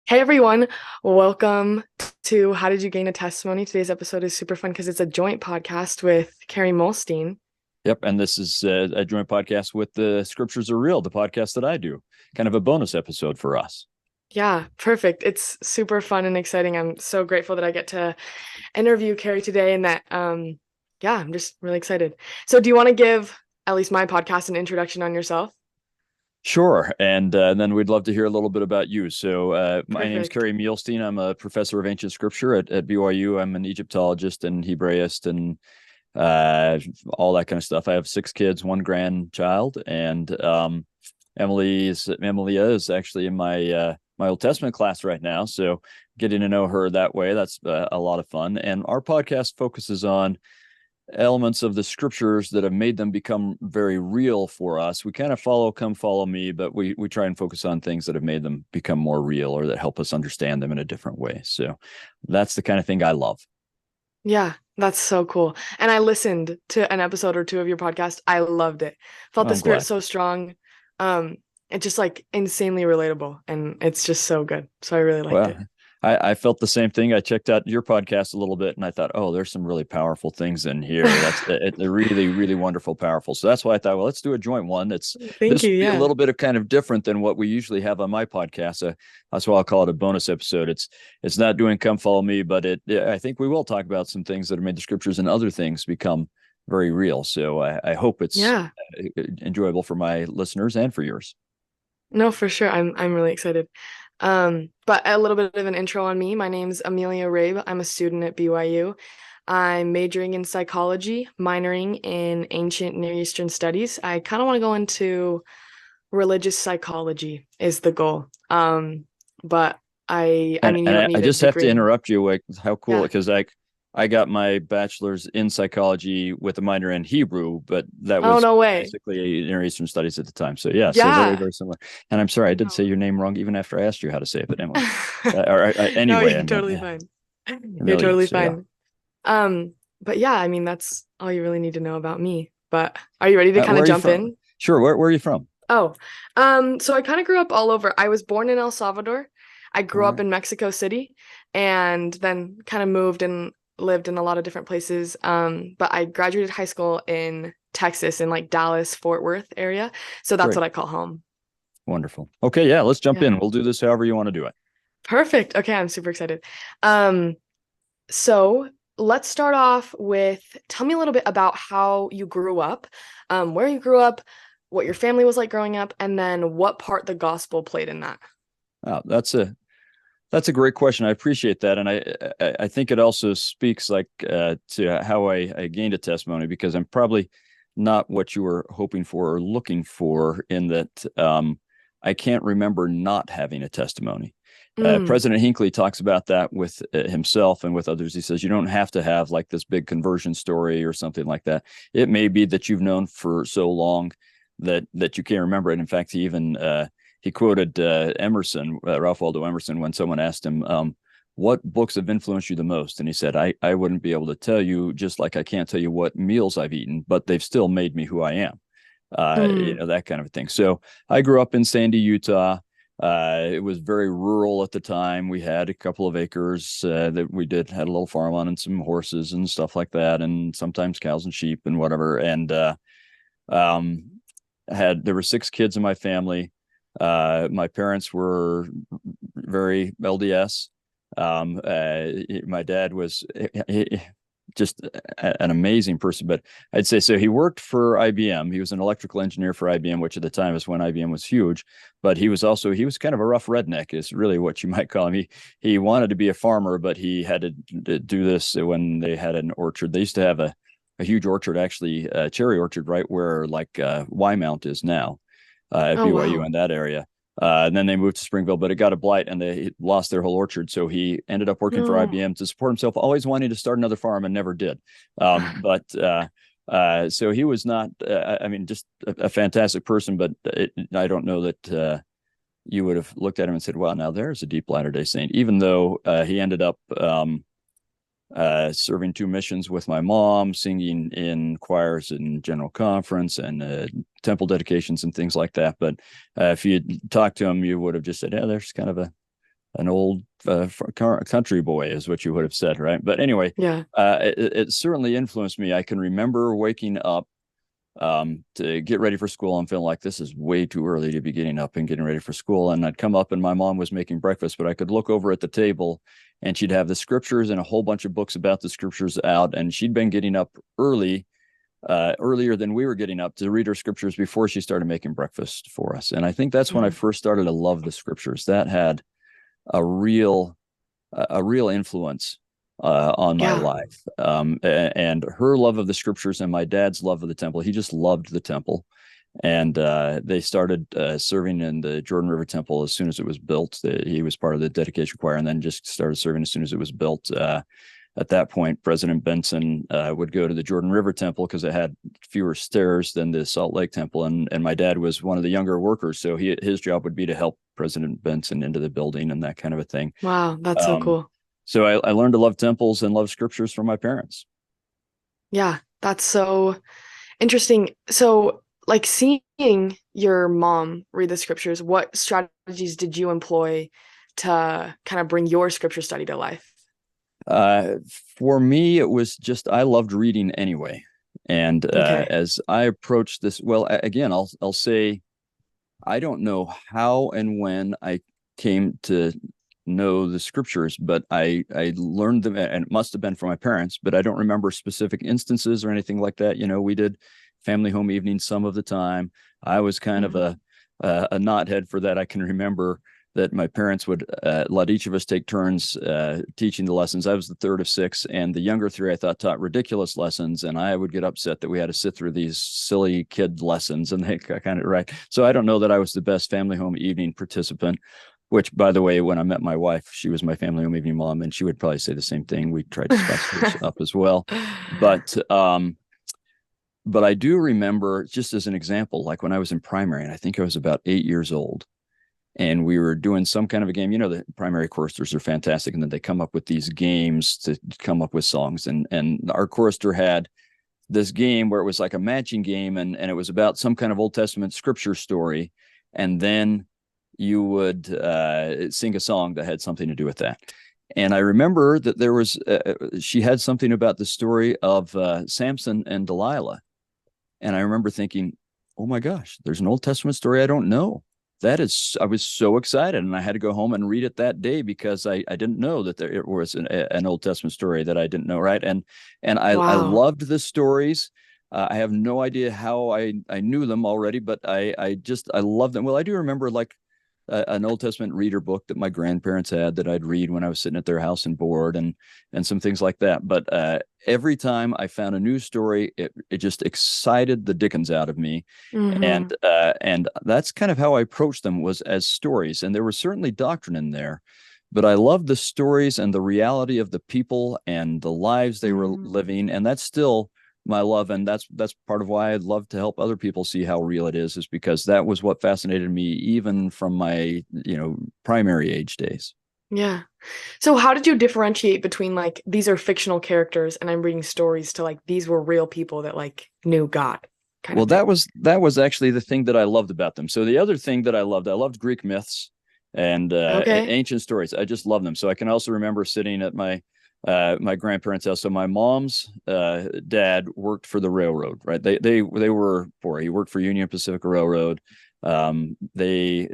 Hey everyone, welcome to How Did You Gain a Testimony? Today's episode is super fun because it's a joint podcast with Kerry Molstein. Yep. And this is a joint podcast with the Scriptures Are Real, the podcast that I do, kind of a bonus episode for us. Yeah, perfect. It's super fun and exciting. I'm so grateful that I get to interview Kerry today and that yeah, I'm just really excited. So do you want to give at least my podcast an introduction on yourself? Sure. And then we'd love to hear a little bit about you. So my name's Perfect. Kerry Mielstein. I'm a professor of ancient scripture at BYU. I'm an Egyptologist and Hebraist and uh, all that kind of stuff. I have 6 kids, one grandchild, and Emilia is actually in my Old Testament class right now. So getting to know her that way, that's a lot of fun. And our podcast focuses on elements of the scriptures that have made them become very real for us. We kind of come follow me, but we try and focus on things that have made them become more real or that help us understand them in a different way. So that's the kind of thing I love. Yeah, that's so cool. And I listened to an episode or two of your podcast. I loved it. Felt the I'm spirit glad. so strong. It's just like insanely relatable and it's just so good. So I really liked Well, it. I felt the same thing. I checked out your podcast a little bit and I thought, oh, there's some really powerful things in here. They're really, really wonderful, powerful. So that's why I thought, well, let's do a joint one. Thank This you. will be a Yeah. little bit of kind of different than what we usually have on my podcast. That's why I'll call it a bonus episode. It's not doing come follow me, but I think we will talk about some things that have made the scriptures and other things become very real. So I hope it's Yeah. enjoyable for my listeners and for yours. No, for sure. I'm really excited. But a little bit of an intro on me. My name's Emilia Rabe. I'm a student at BYU. I'm majoring in psychology, minoring in ancient Near Eastern studies. I kind of want to go into religious psychology is the goal. But I And mean, you and don't I need a just have to degree. interrupt you. Like, how cool! Yeah. Because I got my bachelor's in psychology with a minor in Hebrew, but that Oh, was no way. basically Near Eastern studies at the time. So yeah, so very Yeah. very similar. And I'm sorry I did say No. your name wrong even after I asked you how to say it. But anyway, No, anyway, I you're meant totally fine. You're Amelia. totally So yeah, fine. But yeah, I mean, that's all you really need to know about me. But are you ready to kind where of are you jump from? in? Sure. Where are you from? Oh, so I kind of grew up all over. I was born in El Salvador. I All grew up right. in Mexico City and then kind of moved and lived in a lot of different places. But I graduated high school in Texas in like Dallas, Fort Worth area. So that's Great. what I call home. Wonderful. Okay. Yeah. Let's jump Yeah. in. We'll do this however you want to do it. Perfect. Okay, I'm super excited. Um, So let's start off with tell me a little bit about how you grew up, where you grew up, what your family was like growing up, and then what part the gospel played in that. That's a great question. I appreciate that, and I think it also speaks like to how I gained a testimony because I'm probably not what you were hoping for or looking for in that I can't remember not having a testimony. Mm, President Hinckley talks about that with himself and with others. He says you don't have to have like this big conversion story or something like that. It may be that you've known for so long that you can't remember it. In fact, he quoted Emerson, Ralph Waldo Emerson, when someone asked him, what books have influenced you the most? And he said, I wouldn't be able to tell you, just like I can't tell you what meals I've eaten, but they've still made me who I am. mm, That kind of thing. So I grew up in Sandy, Utah. It was very rural at the time. We had a couple of acres that we had a little farm on and some horses and stuff like that, and sometimes cows and sheep and whatever. And um, there were 6 kids in my family. My parents were very LDS. My dad was just an amazing person, but I'd say so. He worked for IBM. He was an electrical engineer for IBM, which at the time is when IBM was huge. But he was kind of a rough redneck, is really what you might call him. He wanted to be a farmer, but he had to do this when they had an orchard. They used to have a huge orchard, actually, a cherry orchard, right where like Y Mount is now at oh BYU wow. in that area. And then they moved to Springville, but it got a blight and they lost their whole orchard. So he ended up working for No. IBM to support himself, always wanting to start another farm and never did. But so he was not, I mean, just a fantastic person, but I don't know that you would have looked at him and said, well, now there's a deep Latter day Saint, even though he ended up serving 2 missions with my mom, singing in choirs in general conference and temple dedications and things like that. But if you talked to him, you would have just said, yeah, there's kind of an old country boy is what you would have said, right? But anyway, Yeah. it certainly influenced me. I can remember waking up to get ready for school. I'm feeling like this is way too early to be getting up and getting ready for school. And I'd come up and my mom was making breakfast, but I could look over at the table and she'd have the scriptures and a whole bunch of books about the scriptures out. And she'd been getting up earlier than we were getting up to read her scriptures before she started making breakfast for us. And I think that's when I Mhm. first started to love the scriptures. That had a real influence on my Yeah. life. And her love of the scriptures and my dad's love of the temple. He just loved the temple. And they started serving in the Jordan River Temple as soon as it was built. He was part of the dedication choir and then just started serving as soon as it was built. At that point, President Benson would go to the Jordan River Temple because it had fewer stairs than the Salt Lake Temple. And my dad was one of the younger workers. So his job would be to help President Benson into the building and that kind of a thing. Wow, that's so Um, cool. so I learned to love temples and love scriptures from my parents. Yeah, that's so interesting. So, like seeing your mom read the scriptures, what strategies did you employ to kind of bring your scripture study to life? Uh, for me, it was just I loved reading anyway. And Okay. as I approached this, well, again, I'll say I don't know how and when I came to know the scriptures, but I learned them, and it must have been from my parents. But I don't remember specific instances or anything like that. You know, we did family home evenings some of the time. I was kind of Hmm. a knothead for that. I can remember that my parents would let each of us take turns teaching the lessons. I was the third of six, and the younger three I thought taught ridiculous lessons, and I would get upset that we had to sit through these silly kid lessons, and they kind of right. So I don't know that I was the best family home evening participant. Which, by the way, when I met my wife, she was my family home evening mom, and she would probably say the same thing. We tried to spice hers up as well, but but I do remember, just as an example, like when I was in primary, and I think I was about 8 years old, and we were doing some kind of a game. You know, the primary choristers are fantastic, and then they come up with these games to come up with songs. And our chorister had this game where it was like a matching game, and it was about some kind of Old Testament scripture story, and then you would sing a song that had something to do with that. And I remember that there was she had something about the story of Samson and Delilah, and I remember thinking, oh my gosh, there's an Old Testament story I don't know. That is, I was so excited, and I had to go home and read it that day because I didn't know that there was an Old Testament story that I didn't know, right? And I Wow. loved the stories. I have no idea how I knew them already, but I loved them. Well, I do remember like an Old Testament reader book that my grandparents had that I'd read when I was sitting at their house and bored, and some things like that. But every time I found a new story, it just excited the dickens out of me, Hmm. and that's kind of how I approached them, was as stories, and there was certainly doctrine in there. But I loved the stories and the reality of the people and the lives they were Hmm. living, and that's still my love, and that's part of why I'd love to help other people see how real it is because that was what fascinated me even from my primary age days. Yeah. So how did you differentiate between like these are fictional characters and I'm reading stories to like these were real people that like knew God kind Well, of thing? that was actually the thing that I loved about them. So the other thing that I loved Greek myths and Okay. ancient stories. I just love them. So I can also remember sitting at my grandparents' house. So my mom's dad worked for the railroad, right? They were poor. He worked for Union Pacific Railroad. Um, they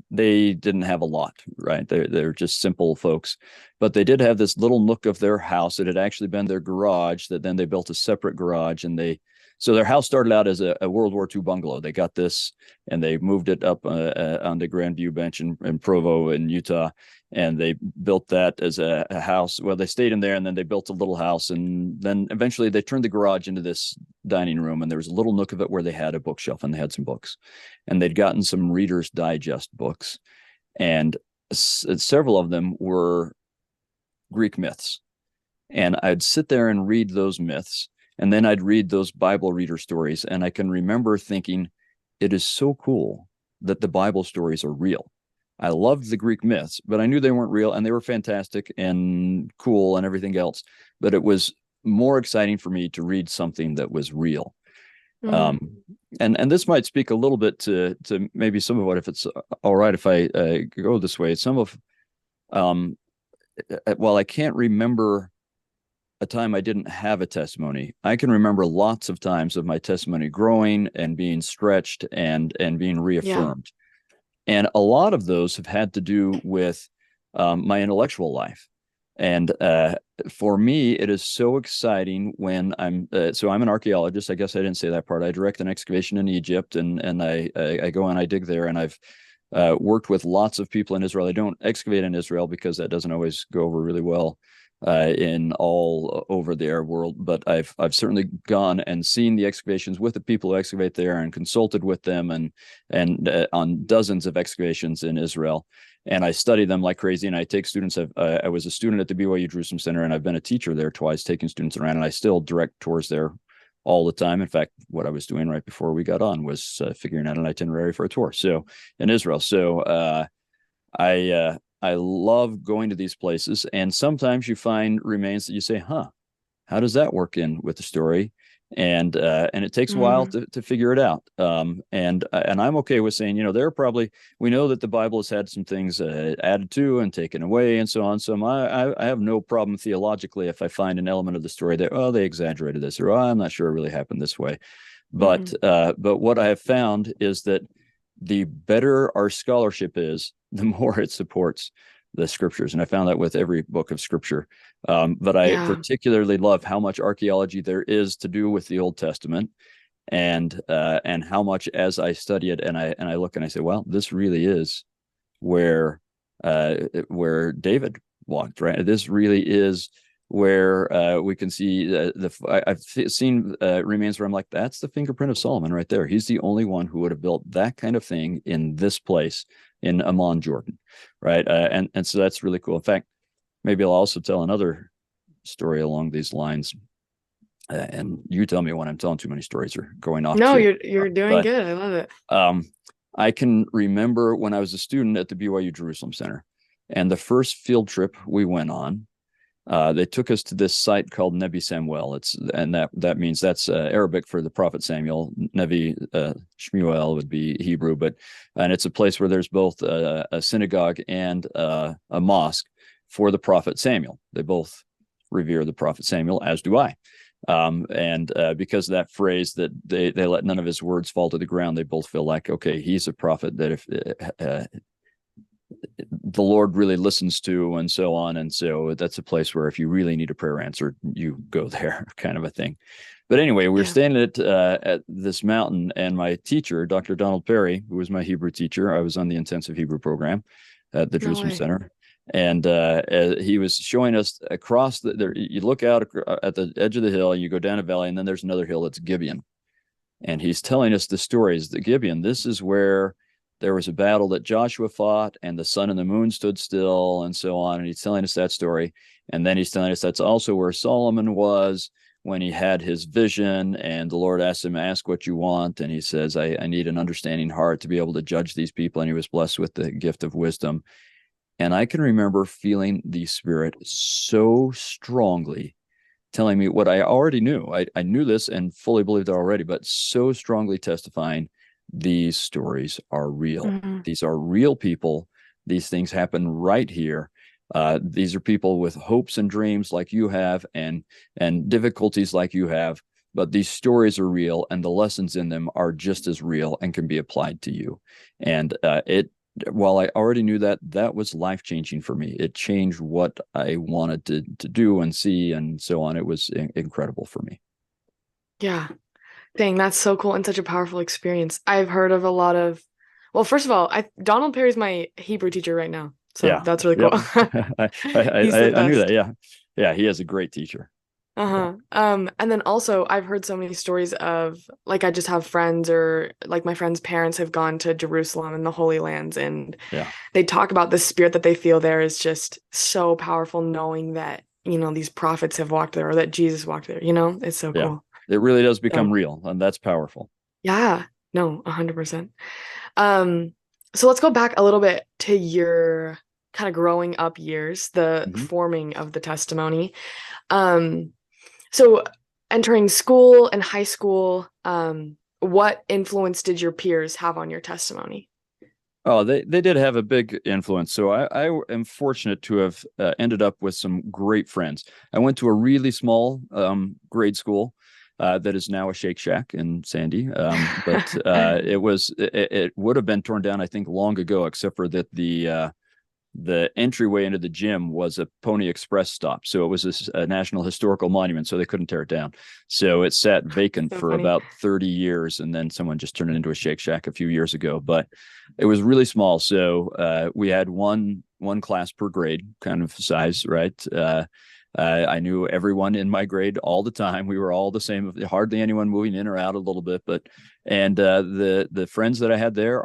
they didn't have a lot, right? They're just simple folks, but they did have this little nook of their house. It had actually been their garage that then they built a separate garage, and so their house started out as a World War II bungalow. They got this and they moved it up on the Grandview Bench in Provo in Utah, and they built that as a house. Well, they stayed in there, and then they built a little house, and then eventually they turned the garage into this dining room, and there was a little nook of it where they had a bookshelf and they had some books, and they'd gotten some Reader's Digest books, and several of them were Greek myths. And I'd sit there and read those myths, and then I'd read those Bible reader stories. And I can remember thinking, it is so cool that the Bible stories are real. I loved the Greek myths, but I knew they weren't real, and they were fantastic and cool and everything else. But it was more exciting for me to read something that was real. Hmm. Um, and this might speak a little bit to maybe some of what, if it's all right if I go this way. Some of Um, well, I can't remember a time I didn't have a testimony. I can remember lots of times of my testimony growing and being stretched and being Yeah. reaffirmed. And a lot of those have had to do with my intellectual life. And for me, it is so exciting when so I'm an archaeologist. I guess I didn't say that part. I direct an excavation in Egypt, and I go and I dig there, and I've worked with lots of people in Israel. I don't excavate in Israel because that doesn't always go over really well in all over the Arab world. But I've certainly gone and seen the excavations with the people who excavate there and consulted with them and on dozens of excavations in Israel. And I study them like crazy. And I take students. I was a student at the BYU Jerusalem Center, and I've been a teacher there twice, taking students around. And I still direct tours there all the time. In fact, what I was doing right before we got on was figuring out an itinerary for a tour. So in Israel. So I love going to these places, and sometimes you find remains that you say, "Huh, how does that work in with the story?" And it takes a while Mm, to figure it out. And I'm okay with saying, there are probably we know that the Bible has had some things added to and taken away and so on. So I have no problem theologically if I find an element of the story that they exaggerated this, or I'm not sure it really happened this way. hmm. But what I have found is that the better our scholarship is, the more it supports the scriptures. And I found that with every book of scripture. But I Yeah. particularly love how much archaeology there is to do with the Old Testament, and how much as I study it and I look and I say, well, this really is where where David walked, right? This really is where we can see I've seen remains where I'm like, that's the fingerprint of Solomon right there. He's the only one who would have built that kind of thing in this place in Amman, Jordan, right? And so that's really cool. In fact, maybe I'll also tell another story along these lines. And you tell me when I'm telling too many stories or going off No, too. you're doing But good. I love it. um, I can remember when I was a student at the BYU Jerusalem Center, and the first field trip we went on, they took us to this site called Nebi Samuel. That means that's Arabic for the prophet Samuel. Nebi Shmuel would be Hebrew, and it's a place where there's both a synagogue and a mosque for the prophet Samuel. They both revere the prophet Samuel, as do I. And because of that phrase that they let none of his words fall to the ground, they both feel like, okay, he's a prophet that if the Lord really listens to, and so on. And so that's a place where if you really need a prayer answered, you go there, kind of a thing. But anyway, we were Yeah. standing at this mountain, and my teacher, Dr. Donald Perry, who was my Hebrew teacher, I was on the intensive Hebrew program at the No Jerusalem way. Center. And he was showing us across there. You look out at the edge of the hill, and you go down a valley, and then there's another hill that's Gibeon. And he's telling us the stories. The Gibeon, this is where there was a battle that Joshua fought, and the sun and the moon stood still, and so on. And he's telling us that story. And then he's telling us that's also where Solomon was when he had his vision, and the Lord asked him, ask what you want. And he says, I need an understanding heart to be able to judge these people. And he was blessed with the gift of wisdom. And I can remember feeling the Spirit so strongly telling me what I already knew. I knew this and fully believed it already, but so strongly testifying these stories are real. Hmm. These are real people. These things happen right here. These are people with hopes and dreams like you have, and difficulties like you have. But these stories are real, and the lessons in them are just as real and can be applied to you. And it while I already knew that, that was life changing for me. It changed what I wanted to do and see and so on. It was incredible for me. Yeah. Dang, that's so cool and such a powerful experience. I've heard of a lot of, well, first of all, Donald Perry's my Hebrew teacher right now, so Yeah. that's really cool. Yep. He's the I knew that. best. Yeah. Yeah. He is a great teacher. Yeah. Uh-huh. And then also I've heard so many stories of like I just have friends or like my friends' parents have gone to Jerusalem and the Holy Lands and Yeah. they talk about the spirit that they feel there is just so powerful knowing that, these prophets have walked there or that Jesus walked there, It's so Yeah. cool. It really does So, become real, and that's powerful. yeah. No, 100%. Um, so let's go back a little bit to your kind of growing up years, the Mhm. forming of the testimony. Um, so entering school and high school, what influence did your peers have on your testimony? Oh, they did have a big influence. So I am fortunate to have ended up with some great friends. I went to a really small grade school that is now a Shake Shack in Sandy. But it would have been torn down, I think, long ago, except for that the entryway into the gym was a Pony Express stop. So it was a national historical monument, so they couldn't tear it down. So it sat vacant So for funny. about 30 years, and then someone just turned it into a Shake Shack a few years ago. But it was really small. So we had one class per grade kind of size, right? I knew everyone in my grade all the time. We were all the same, hardly anyone moving in or out a little bit. But and the friends that I had there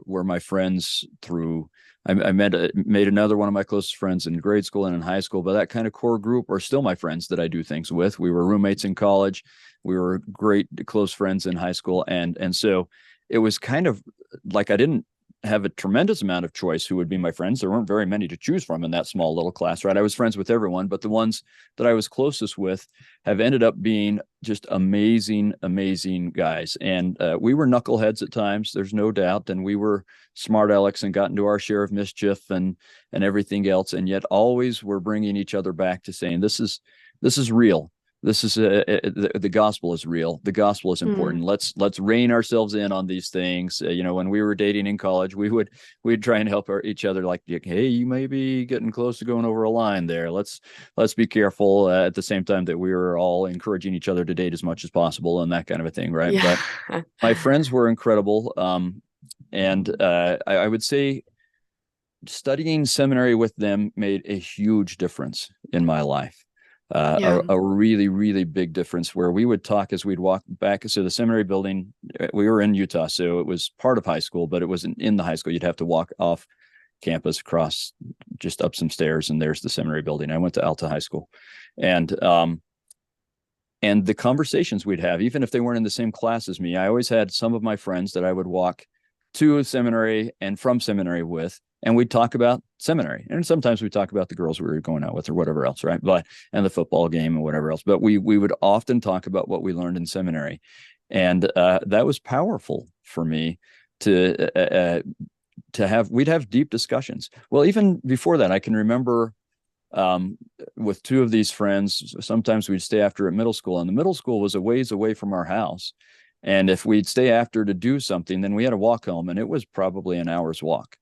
were my friends through I made another one of my closest friends in grade school and in high school, but that kind of core group are still my friends that I do things with. We were roommates in college. We were great close friends in high school. And so it was kind of like I didn't have a tremendous amount of choice who would be my friends. There weren't very many to choose from in that small little class, right? I was friends with everyone, but the ones that I was closest with have ended up being just amazing, amazing guys. And we were knuckleheads at times, there's no doubt. And we were smart Alex and got into our share of mischief and everything else. And yet always we're bringing each other back to saying, this is real. This is the gospel is real. The gospel is Mm. important. Let's rein ourselves in on these things. When we were dating in college, we'd try and help each other. Like, hey, you may be getting close to going over a line there. Let's be careful. At the same time that we were all encouraging each other to date as much as possible and that kind of a thing, right? Yeah. But my friends were incredible, and I would say studying seminary with them made a huge difference in my life. Yeah. A really, really big difference where we would talk as we'd walk back. So the seminary building, we were in Utah, so it was part of high school, but it wasn't in the high school. You'd have to walk off campus, across just up some stairs, and there's the seminary building. I went to Alta High School, and the conversations we'd have, even if they weren't in the same class as me, I always had some of my friends that I would walk to seminary and from seminary with, and we'd talk about seminary. And sometimes we'd talk about the girls we were going out with or whatever else, right? But and the football game and whatever else. But we would often talk about what we learned in seminary, and that was powerful for me to have. We'd have deep discussions. Well, even before that, I can remember um, with two of these friends. Sometimes we'd stay after at middle school, and the middle school was a ways away from our house. And if we'd stay after to do something, then we had to walk home, and it was probably an hour's walk.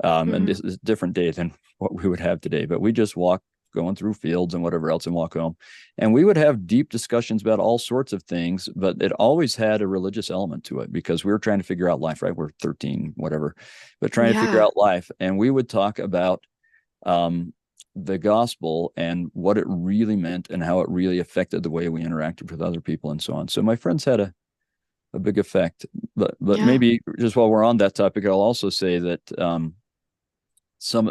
And Hmm. this is a different day than what we would have today, but we just walk going through fields and whatever else and walk home. And we would have deep discussions about all sorts of things, but it always had a religious element to it because we were trying to figure out life, right? We're 13, whatever, but trying to figure Yeah. out life. And we would talk about um, the gospel and what it really meant and how it really affected the way we interacted with other people and so on. So my friends had a big effect. But Yeah. maybe just while we're on that topic, I'll also say that so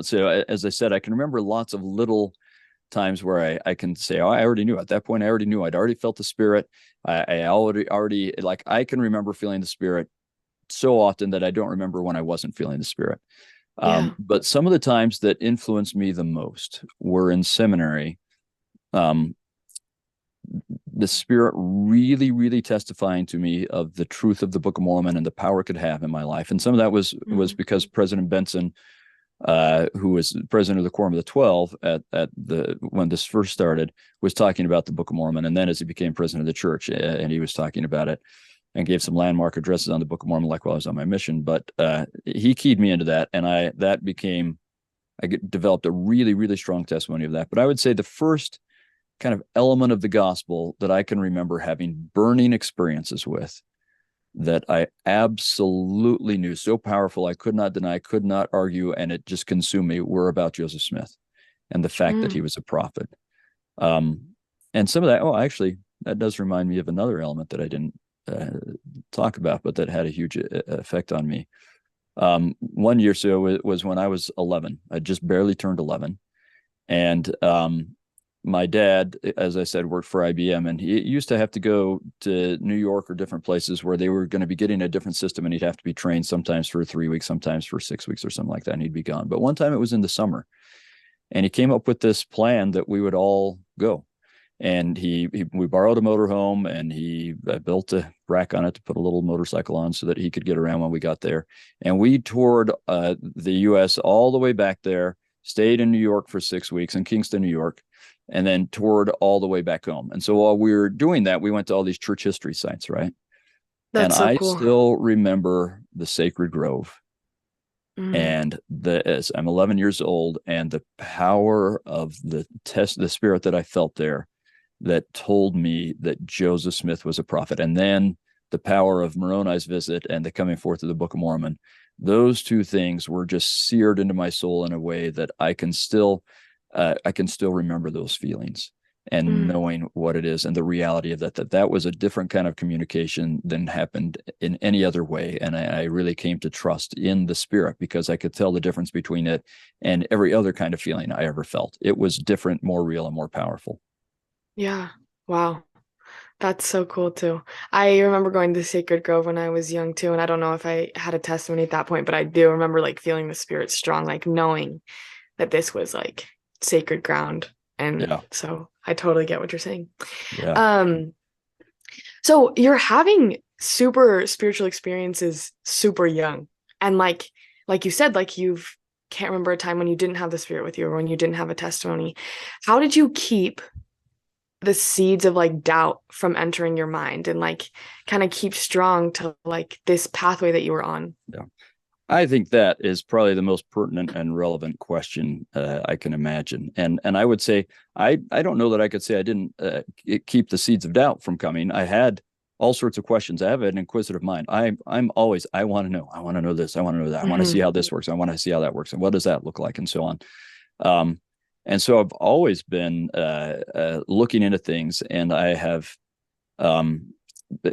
as I said, I can remember lots of little times where I can say, oh, I already knew at that point. I already knew I'd already felt the spirit. I already like I can remember feeling the spirit so often that I don't remember when I wasn't feeling the spirit. Yeah. But some of the times that influenced me the most were in seminary. Um, the spirit really, really testifying to me of the truth of the Book of Mormon and the power it could have in my life. And some of that was Mm. because President Benson, who was president of the Quorum of the 12 at the when this first started, was talking about the Book of Mormon, and then as he became president of the church, and he was talking about it and gave some landmark addresses on the Book of Mormon, like while I was on my mission. But he keyed me into that, and I developed a really, really strong testimony of that. But I would say the first kind of element of the gospel that I can remember having burning experiences with that I absolutely knew so powerful I could not deny, could not argue, and it just consumed me were about Joseph Smith and the fact that he Mm. was a prophet. Um, and some of that, oh, actually, that does remind me of another element that I didn't uh, talk about, but that had a huge effect on me. One year so it was when I was 11. I just barely turned 11, and my dad, as I said, worked for IBM, and he used to have to go to New York or different places where they were going to be getting a different system, and he'd have to be trained sometimes for 3 weeks, sometimes for 6 weeks or something like that, and he'd be gone. But one time it was in the summer, and he came up with this plan that we would all go. and we borrowed a motorhome, and he built a rack on it to put a little motorcycle on so that he could get around when we got there. And we toured the U.S. all the way back there, stayed in New York for 6 weeks in Kingston, New York, and then toured all the way back home. And so while we were doing that, we went to all these church history sites, right? And That's so I cool. still remember the Sacred Grove, Mm, and as I'm 11 years old, and the power of the spirit that I felt there, that told me that Joseph Smith was a prophet. And then the power of Moroni's visit and the coming forth of the Book of Mormon. Those two things were just seared into my soul in a way that I can still remember those feelings, and mm. knowing what it is and the reality of that was a different kind of communication than happened in any other way. And I really came to trust in the spirit, because I could tell the difference between it and every other kind of feeling I ever felt. It was different, more real, and more powerful. Yeah. Wow. That's so cool too. I remember going to Sacred Grove when I was young too, and I don't know if I had a testimony at that point, but I do remember like feeling the spirit strong, like knowing that this was like sacred ground. And Yeah. so I totally get what you're saying. Yeah. Um, so you're having super spiritual experiences super young. And like you said, like you've can't remember a time when you didn't have the spirit with you or when you didn't have a testimony. How did you keep the seeds of like doubt from entering your mind and like kind of keep strong to like this pathway that you were on? Yeah. I think that is probably the most pertinent and relevant question I can imagine. And I would say I don't know that I could say I didn't keep the seeds of doubt from coming. I had all sorts of questions. I have an inquisitive mind. I'm always, I want to know. I want to know this. I want to know that. I want to see Hmm. how this works. I want to see how that works. And what does that look like? And so on. Um, and so I've always been looking into things, and I have um,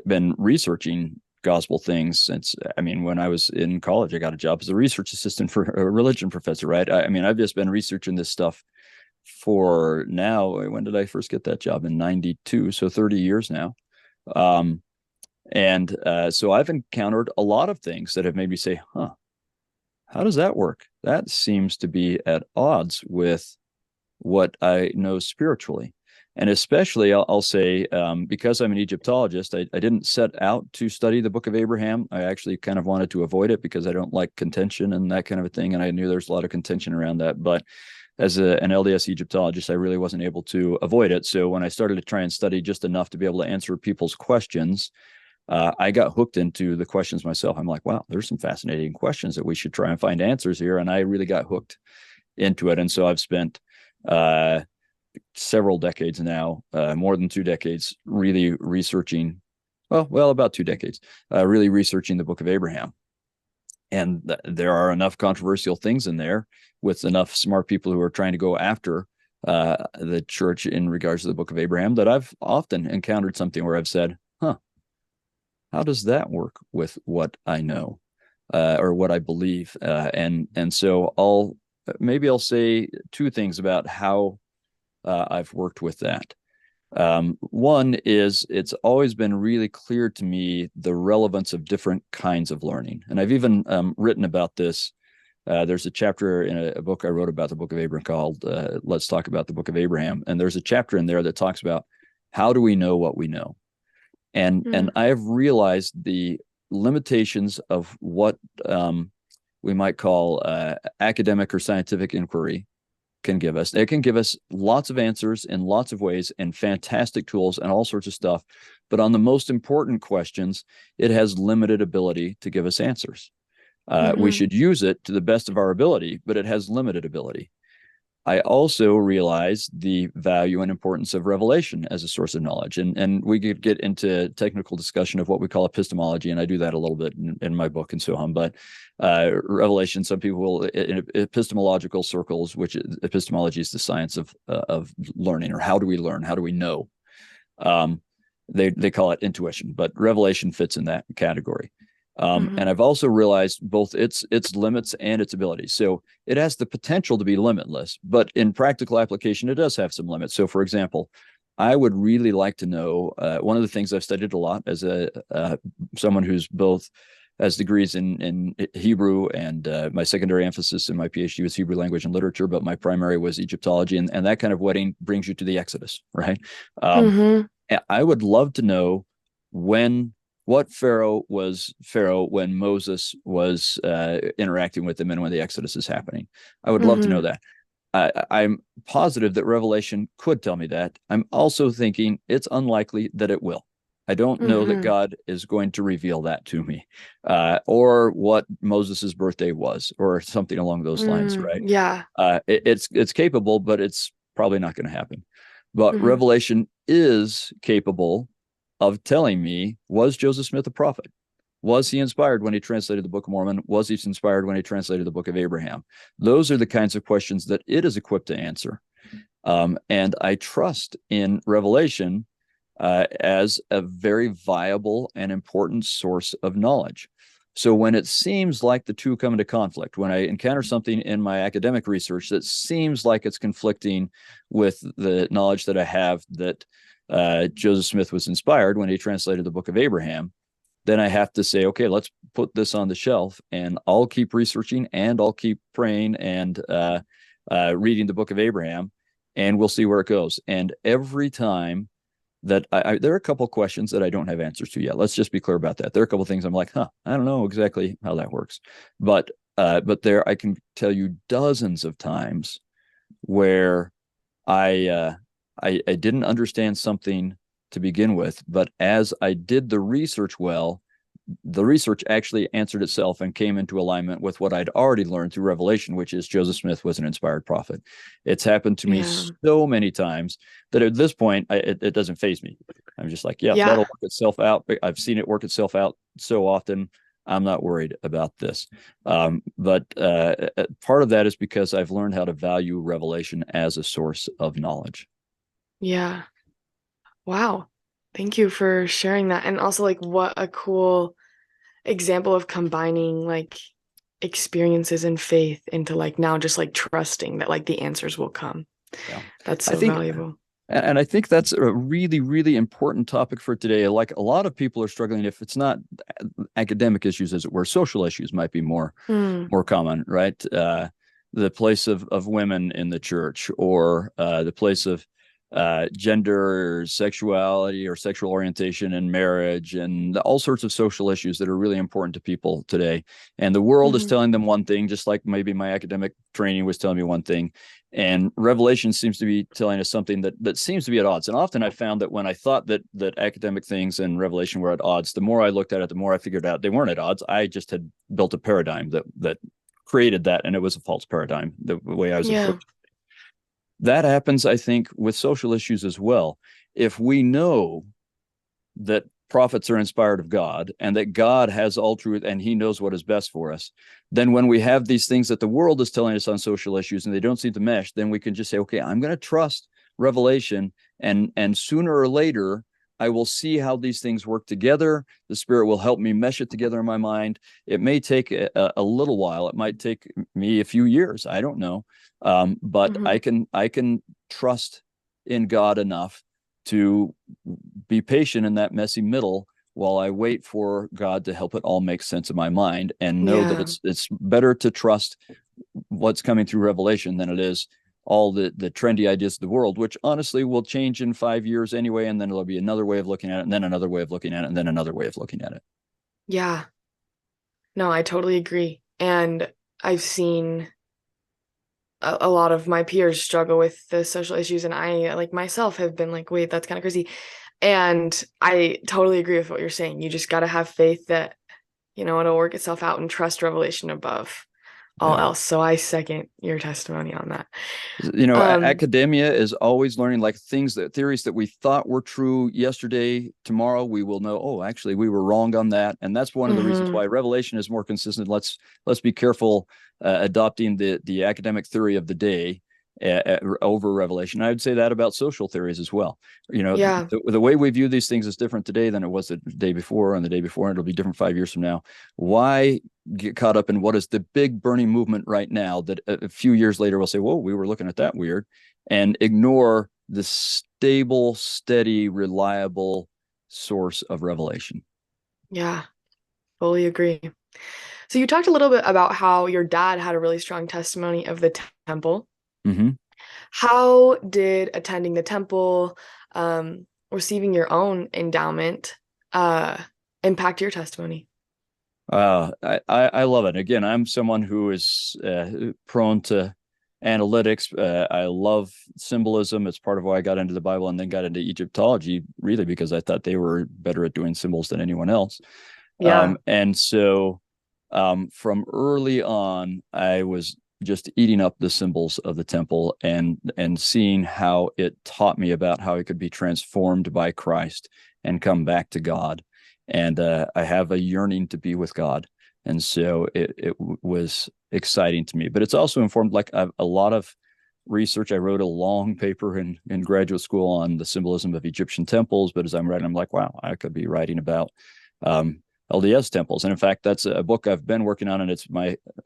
been researching gospel things since, I mean, when I was in college, I got a job as a research assistant for a religion professor, right? I mean, I've just been researching this stuff for now. When did I first get that job? In 92. So 30 years now. Um, and so I've encountered a lot of things that have made me say, huh, how does that work? That seems to be at odds with what I know spiritually. And especially, I'll say, because I'm an Egyptologist, I didn't set out to study the Book of Abraham. I actually kind of wanted to avoid it because I don't like contention and that kind of a thing. And I knew there's a lot of contention around that. But as an LDS Egyptologist, I really wasn't able to avoid it. So when I started to try and study just enough to be able to answer people's questions, I got hooked into the questions myself. I'm like, wow, there's some fascinating questions that we should try and find answers here. And I really got hooked into it. And so I've spent uh, several decades now, more than 2 decades, really researching. Well, about 2 decades, really researching the Book of Abraham. And there are enough controversial things in there, with enough smart people who are trying to go after the church in regards to the Book of Abraham, that I've often encountered something where I've said, "Huh, how does that work with what I know or what I believe?" And so I'll say two things about how I've worked with that. One is, it's always been really clear to me the relevance of different kinds of learning. And I've even written about this. There's a chapter in a book I wrote about the Book of Abraham called Let's Talk About the Book of Abraham. And there's a chapter in there that talks about how do we know what we know? And Mm, I have realized the limitations of what we might call academic or scientific inquiry can give us. It can give us lots of answers in lots of ways and fantastic tools and all sorts of stuff. But on the most important questions, it has limited ability to give us answers. We hmm. should use it to the best of our ability, but it has limited ability. I also realize the value and importance of revelation as a source of knowledge. And we could get into technical discussion of what we call epistemology, and I do that a little bit in my book and so on. But revelation, some people will, in epistemological circles, which epistemology is the science of learning, or how do we learn, how do we know? Um, they call it intuition, but revelation fits in that category. Hmm. And I've also realized both its limits and its abilities. So it has the potential to be limitless, but in practical application, it does have some limits. So, for example, I would really like to know, one of the things I've studied a lot as a someone who's both as degrees in Hebrew, and my secondary emphasis in my PhD was Hebrew language and literature, but my primary was Egyptology, and that kind of wedding brings you to the Exodus, right? Um, Mm-hmm. I would love to know when what Pharaoh was Pharaoh when Moses was interacting with him and when the Exodus is happening. I would love to know Mm-hmm. that. I'm positive that Revelation could tell me that. I'm also thinking it's unlikely that it will. I don't know that Mm-hmm. God is going to reveal that to me, or what Moses's birthday was, or something along those lines. Right? Yeah. It's capable, but it's probably not going to happen. But Mm-hmm. Revelation is capable of telling me, was Joseph Smith a prophet? Was he inspired when he translated the Book of Mormon? Was he inspired when he translated the Book of Abraham? Those are the kinds of questions that it is equipped to answer. And I trust in Revelation as a very viable and important source of knowledge. So when it seems like the two come into conflict, when I encounter something in my academic research that seems like it's conflicting with the knowledge that I have that Joseph Smith was inspired when he translated the Book of Abraham, then I have to say, okay, let's put this on the shelf, and I'll keep researching, and I'll keep praying, and reading the Book of Abraham, and we'll see where it goes. And every time that there are a couple of questions that I don't have answers to yet. Let's just be clear about that. There are a couple of things I'm like, I don't know exactly how that works, but there I can tell you dozens of times where I I didn't understand something to begin with, but as I did the research well, the research actually answered itself and came into alignment with what I'd already learned through Revelation, which is Joseph Smith was an inspired prophet. It's happened to me Yeah. so many times that at this point, it doesn't faze me. I'm just like, yeah, that'll Yeah. work itself out. I've seen it work itself out so often. I'm not worried about this. But part of that is because I've learned how to value Revelation as a source of knowledge. Yeah. Wow. Thank you for sharing that. And also, like, what a cool example of combining like experiences and faith into like now just like trusting that like the answers will come. Yeah. That's I so think valuable. And I think that's a really, really important topic for today. Like a lot of people are struggling, if it's not academic issues, as it were, social issues might be Mm, more common, right? The place of women in the church, or the place of gender or sexuality or sexual orientation in marriage, and all sorts of social issues that are really important to people today. And the world is hmm. telling them one thing, just like maybe my academic training was telling me one thing. And Revelation seems to be telling us something that seems to be at odds. And often I found that when I thought that academic things and Revelation were at odds, the more I looked at it, the more I figured out they weren't at odds. I just had built a paradigm that created that, and it was a false paradigm, the way I was Yeah. approaching. That happens, I think, with social issues as well. If we know that prophets are inspired of God and that God has all truth and he knows what is best for us, then when we have these things that the world is telling us on social issues and they don't seem to mesh, then we can just say, okay, I'm going to trust Revelation, and sooner or later I will see how these things work together. The Spirit will help me mesh it together in my mind. It may take a little while. It might take me a few years. I don't know, but Hmm. I can trust in God enough to be patient in that messy middle while I wait for God to help it all make sense in my mind, and know that Yeah. it's better to trust what's coming through Revelation than it is all the trendy ideas of the world, which honestly will change in 5 years anyway, and then there'll be another way of looking at it, and then another way of looking at it, and then another way of looking at it. Yeah. No, I totally agree. And I've seen a lot of my peers struggle with the social issues, and I like myself have been like, wait, that's kind of crazy. And I totally agree with what you're saying. You just got to have faith that, it'll work itself out and trust revelation above all Yeah. else. So I second your testimony on that. Um, Academia is always learning, like theories that we thought were true yesterday, tomorrow we will know, oh, actually we were wrong on that. And that's one of the reasons mhm. why Revelation is more consistent. Let's be careful adopting the academic theory of the day over Revelation. I would say that about social theories as well. Yeah. The way we view these things is different today than it was the day before, and the day before, and it'll be different 5 years from now. Why get caught up in what is the big burning movement right now that a few years later we'll say, whoa, we were looking at that weird, and ignore the stable, steady, reliable source of revelation? Yeah. Fully agree. So you talked a little bit about how your dad had a really strong testimony of the temple. Mm-hmm. How did attending the temple, receiving your own endowment, uh, impact your testimony? I love it. Again, I'm someone who is prone to analytics. I love symbolism. It's part of why I got into the Bible and then got into Egyptology, really, because I thought they were better at doing symbols than anyone else. Yeah, And so from early on, I was just eating up the symbols of the temple and seeing how it taught me about how it could be transformed by Christ and come back to God. And I have a yearning to be with God. And so it was exciting to me. But it's also informed like a lot of research. I wrote a long paper in graduate school on the symbolism of Egyptian temples. But as I'm writing, I'm like, wow, I could be writing about LDS temples. And in fact, that's a book I've been working on. And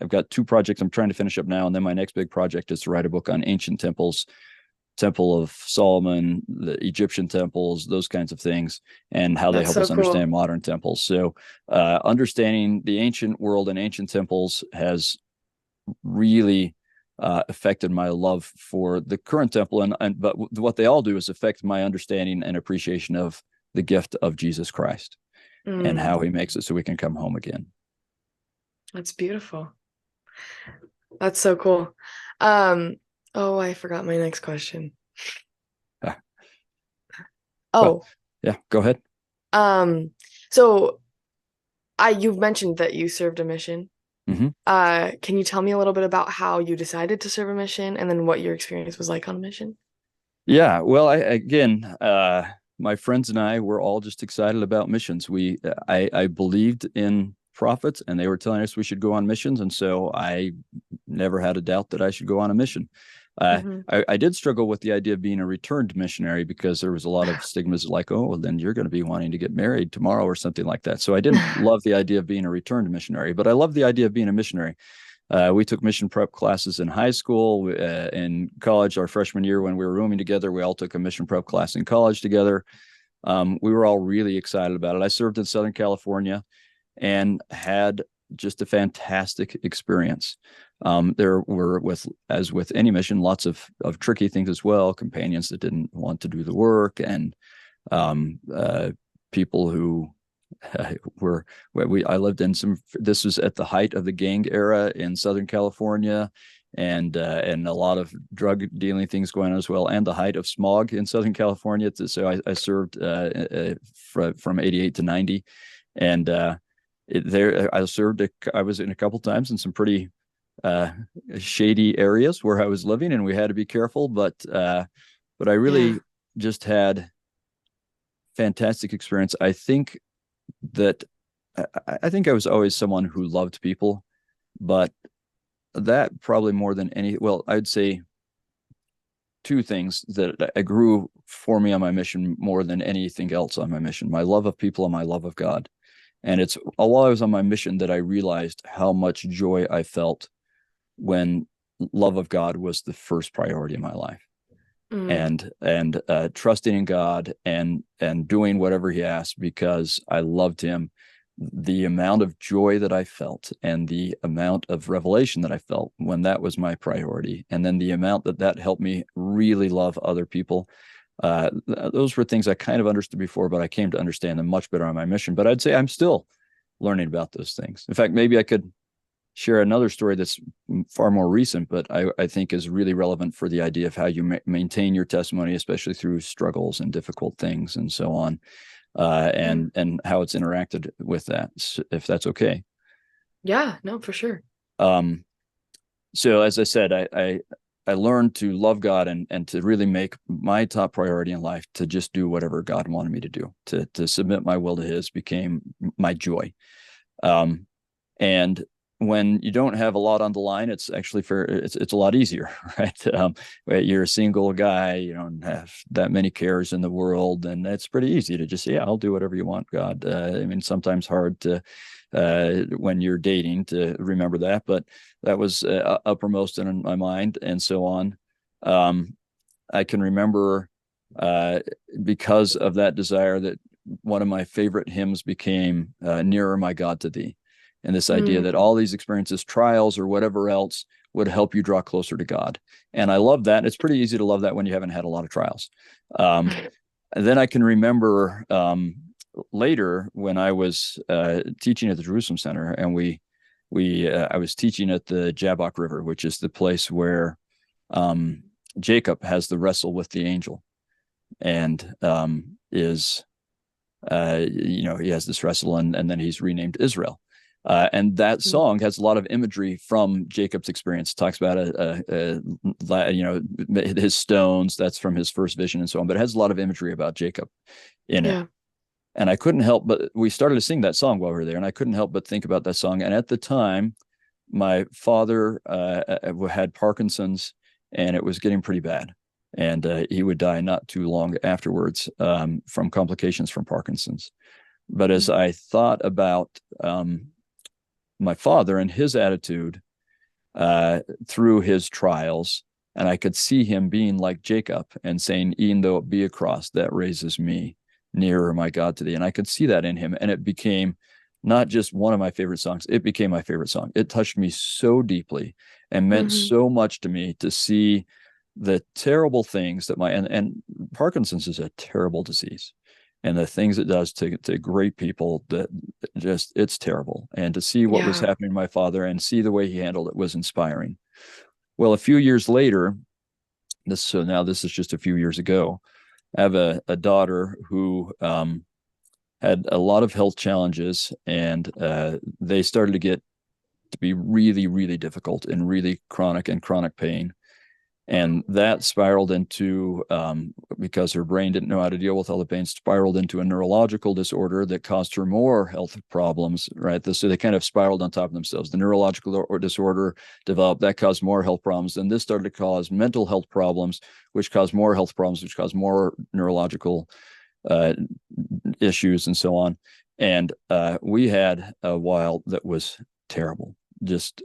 I've got two projects I'm trying to finish up now. And then my next big project is to write a book on ancient temples, Temple of Solomon, the Egyptian temples, those kinds of things, and how they that's help so us cool. understand modern temples. So, understanding the ancient world and ancient temples has really affected my love for the current temple. But what they all do is affect my understanding and appreciation of the gift of Jesus Christ and Mm, how he makes it so we can come home again. that's beautiful. That's so cool. Um, oh, I forgot my next question. Uh, well, Oh, yeah, go ahead. um, so you've mentioned that you served a mission. Mm-hmm. Can you tell me a little bit about how you decided to serve a mission and then what your experience was like on a mission? Yeah, well, my friends and I were all just excited about missions. I believed in prophets, and they were telling us we should go on missions, and so I never had a doubt that I should go on a mission. Hmm. I did struggle with the idea of being a returned missionary because there was a lot of stigmas like, oh, well, then you're going to be wanting to get married tomorrow or something like that. So I didn't love the idea of being a returned missionary, but I love the idea of being a missionary. We took mission prep classes in high school, in college. Our freshman year, when we were rooming together, we all took a mission prep class in college together. We were all really excited about it. I served in Southern California and had just a fantastic experience. There were, as with any mission, lots of tricky things as well. Companions that didn't want to do the work, and people who were I lived in some. This was at the height of the gang era in Southern California, and a lot of drug dealing things going on as well, and the height of smog in Southern California. So I served from '88 to '90, and there I served. I was in a couple times in some pretty uh, shady areas where I was living, and we had to be careful. But I Yeah. really just had fantastic experience. That I think I was always someone who loved people, but that probably more than any, well, I'd say two things that I grew for me on my mission more than anything else on my mission: my love of people and my love of God. And it's while I was on my mission that I realized how much joy I felt when love of God was the first priority in my life. Mm, And trusting in God and doing whatever He asked because I loved Him. The amount of joy that I felt and the amount of revelation that I felt when that was my priority, and then the amount that helped me really love other people. Those were things I kind of understood before, but I came to understand them much better on my mission. But I'd say I'm still learning about those things. In fact, maybe I could share another story that's far more recent, but I think is really relevant for the idea of how you maintain your testimony, especially through struggles and difficult things and so on, mm. and how it's interacted with that, if that's okay. Yeah, no, for sure. Um, so as I said, I learned to love God and to really make my top priority in life to just do whatever God wanted me to do. To submit my will to His became my joy. Um, and when you don't have a lot on the line, it's actually fair. It's a lot easier, right? You're a single guy, you don't have that many cares in the world, and it's pretty easy to just say, "Yeah, I'll do whatever you want, God." I mean, sometimes hard to when you're dating to remember that, but that was uppermost in my mind, and so on. Um, I can remember uh, because of that desire that one of my favorite hymns became Nearer My God to Thee. And this idea Mm. that all these experiences, trials or whatever else, would help you draw closer to God. And I love that. It's pretty easy to love that when you haven't had a lot of trials. And then I can remember later when I was teaching at the Jerusalem Center, and I was teaching at the Jabbok River, which is the place where Jacob has the wrestle with the angel, and he has this wrestle, and then he's renamed Israel. And that Mm. song has a lot of imagery from Jacob's experience. It talks about his stones. That's from his first vision and so on. But it has a lot of imagery about Jacob in it. Yeah. And I couldn't help but we started to sing that song while we were there, and I couldn't help but think about that song. And at the time, my father had Parkinson's, and it was getting pretty bad. And he would die not too long afterwards from complications from Parkinson's. But as Mm. I thought about my father and his attitude through his trials, and I could see him being like Jacob and saying, "Even though it be a cross, that raises me nearer, my God, to thee." And I could see that in him, and it became not just one of my favorite songs, it became my favorite song. It touched me so deeply and meant Mhm. so much to me to see the terrible things that and Parkinson's is a terrible disease, and the things it does to great people, that just, it's terrible. And to see what was Yeah. happening to my father and see the way he handled it was inspiring. Well, a few years later, this is just a few years ago, I have a daughter who had a lot of health challenges, and they started to get to be really, really difficult and really chronic pain. And that spiraled into, because her brain didn't know how to deal with all the pain, spiraled into a neurological disorder that caused her more health problems, right? So they kind of spiraled on top of themselves. The neurological disorder developed, that caused more health problems. And this started to cause mental health problems, which caused more health problems, which caused more neurological uh, issues and so on. And we had a while that was terrible, just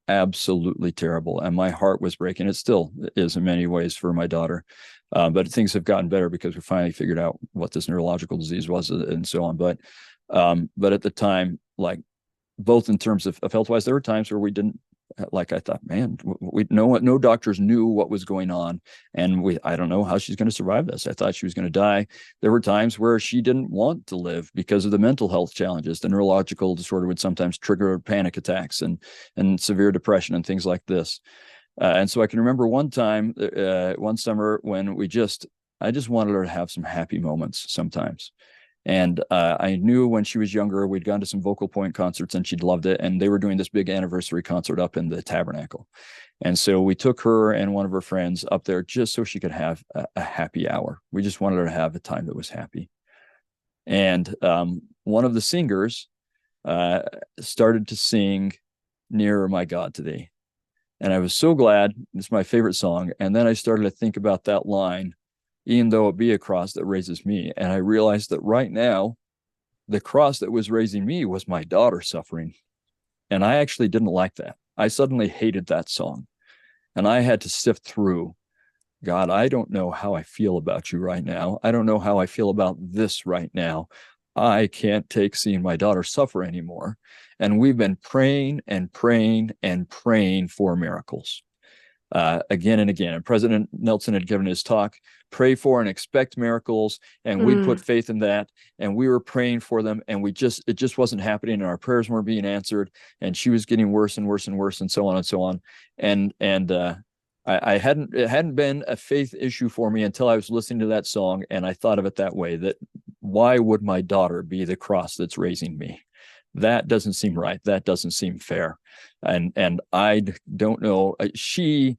absolutely terrible. And my heart was breaking. It still is in many ways for my daughter. But things have gotten better because we finally figured out what this neurological disease was and so on. But at the time, like, both in terms of health wise, there were times where we didn't, like, I thought, man, we no doctors knew what was going on, and I don't know how she's going to survive this. I thought she was going to die. There were times where she didn't want to live because of the mental health challenges. The neurological disorder would sometimes trigger panic attacks and severe depression and things like this. And so I can remember one time, one summer, when I just wanted her to have some happy moments sometimes. And I knew when she was younger, we'd gone to some Vocal Point concerts and she'd loved it. And they were doing this big anniversary concert up in the Tabernacle. And so we took her and one of her friends up there just so she could have a happy hour. We just wanted her to have a time that was happy. And one of the singers started to sing Nearer My God to Thee. And I was so glad. It's my favorite song. And then I started to think about that line, even though it be a cross that raises me. And I realized that right now, the cross that was raising me was my daughter suffering. And I actually didn't like that. I suddenly hated that song. And I had to sift through, God, I don't know how I feel about you right now. I don't know how I feel about this right now. I can't take seeing my daughter suffer anymore. And we've been praying and praying and praying for miracles again and again. And President Nelson had given his talk, pray for and expect miracles. And we put Mm. faith in that. And we were praying for them. And it just wasn't happening. And our prayers weren't being answered. And she was getting worse and worse and worse and so on and so on. It hadn't been a faith issue for me until I was listening to that song. And I thought of it that way, that why would my daughter be the cross that's raising me? That doesn't seem right. That doesn't seem fair. And I don't know. She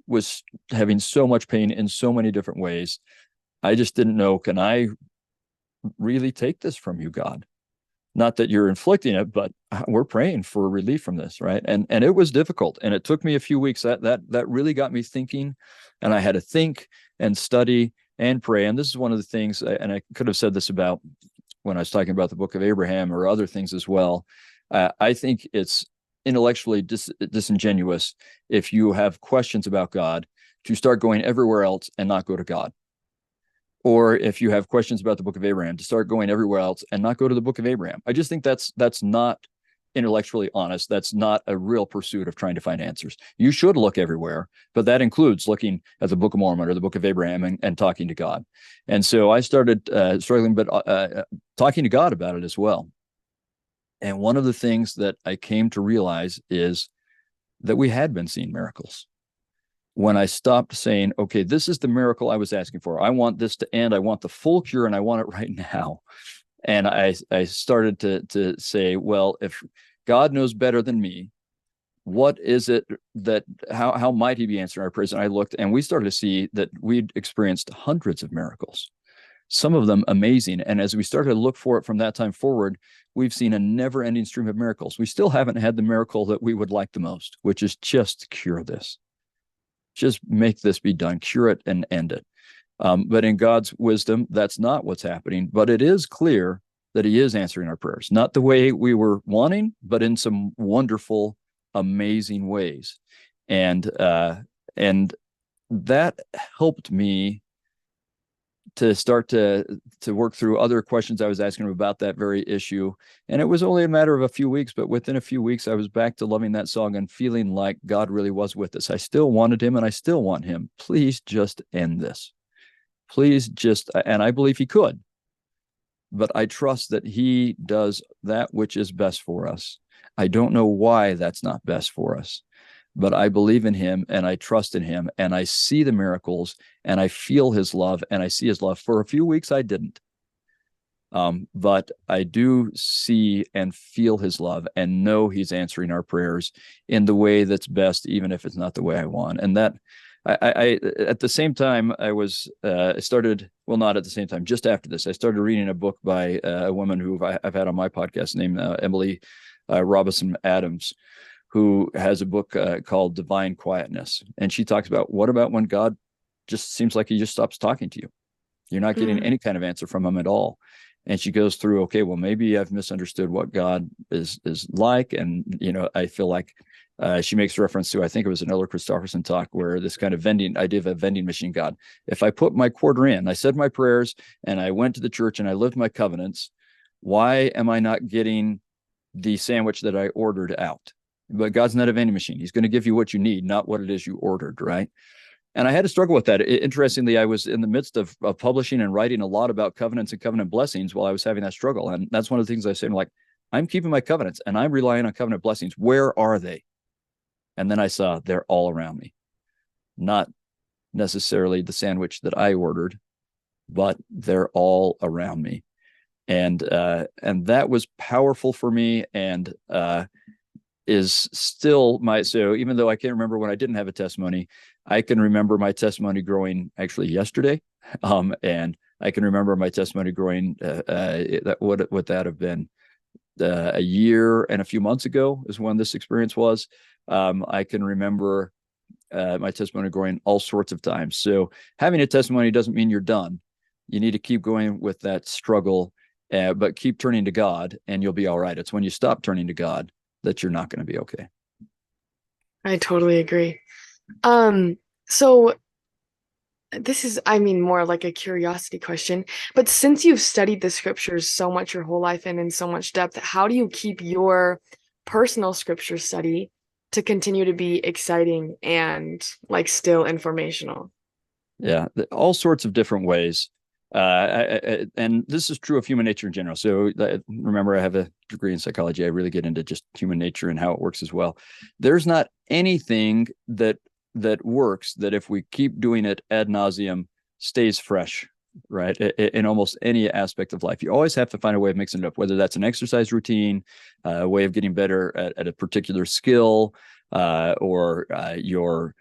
was having so much pain in so many different ways. I just didn't know, can I really take this from you, God? Not that you're inflicting it, but we're praying for relief from this, right? And it was difficult, and it took me a few weeks. That really got me thinking, and I had to think and study and pray. And this is one of the things, and I could have said this about when I was talking about the book of Abraham or other things as well. I think it's intellectually disingenuous if you have questions about God to start going everywhere else and not go to God. or if you have questions about the book of Abraham, to start going everywhere else and not go to the book of Abraham. I just think that's not intellectually honest. That's not a real pursuit of trying to find answers. You should look everywhere, but that includes looking at the Book of Mormon or the Book of Abraham and talking to God. And so I started struggling, but talking to God about it as well. And one of the things that I came to realize is that we had been seeing miracles. When I stopped saying, okay, this is the miracle I was asking for. I want this to end. I want the full cure and I want it right now. And I started to say, well, if God knows better than me, what is it that, how might he be answering our prayers? And I looked and we started to see that we'd experienced hundreds of miracles, some of them amazing. And as we started to look for it from that time forward, we've seen a never ending stream of miracles. We still haven't had the miracle that we would like the most, which is just cure this. Just make this be done, cure it and end it. But in God's wisdom, that's not what's happening. But it is clear that he is answering our prayers, not the way we were wanting, but in some wonderful, amazing ways. And that helped me to start to work through other questions I was asking him about that very issue. And it was only a matter of a few weeks, but within a few weeks, I was back to loving that song and feeling like God really was with us. I still wanted him and I still want him. Please just end this. Please just, and I believe he could, but I trust that he does that which is best for us. I don't know why that's not best for us, but I believe in him and I trust in him and I see the miracles and I feel his love and I see his love. For a few weeks, I didn't. But I do see and feel his love and know he's answering our prayers in the way that's best, even if it's not the way I want. And that I at the same time, I was started, well, not at the same time, just after this, I started reading a book by a woman who I've had on my podcast named Emilia Rabe Adams, who has a book called Divine Quietness. And she talks about, what about when God just seems like he just stops talking to you? You're not getting any kind of answer from him at all. And she goes through, okay, well, maybe I've misunderstood what God is like. And, you know, I feel like she makes reference to, I think it was an Elder Christofferson talk, where this kind of vending idea of a vending machine God. If I put my quarter in, I said my prayers and I went to the church and I lived my covenants, why am I not getting the sandwich that I ordered out? But God's not a vending machine. He's going to give you what you need, not what it is you ordered, right? And I had to struggle with that. Interestingly, I was in the midst of publishing and writing a lot about covenants and covenant blessings while I was having that struggle. And that's one of the things I say, like, I'm keeping my covenants and I'm relying on covenant blessings. Where are they? And then I saw they're all around me. Not necessarily the sandwich that I ordered, but they're all around me. And that was powerful for me, and is still my, so even though I can't remember when I didn't have a testimony, I can remember my testimony growing actually yesterday. And I can remember my testimony growing, that would that have been a year and a few months ago is when this experience was. I can remember my testimony growing all sorts of times. So having a testimony doesn't mean you're done. You need to keep going with that struggle, but keep turning to God and you'll be all right. It's when you stop turning to God that you're not going to be okay. I totally agree. So this is, I mean, more like a curiosity question, but since you've studied the scriptures so much your whole life and in so much depth, how do you keep your personal scripture study to continue to be exciting and like still informational? Yeah, all sorts of different ways. And this is true of human nature in general. So remember, I have a degree in psychology. I really get into just human nature and how it works as well. There's not anything that works that if we keep doing it ad nauseum stays fresh, right? In almost any aspect of life, you always have to find a way of mixing it up, whether that's an exercise routine, a way of getting better at a particular skill, or your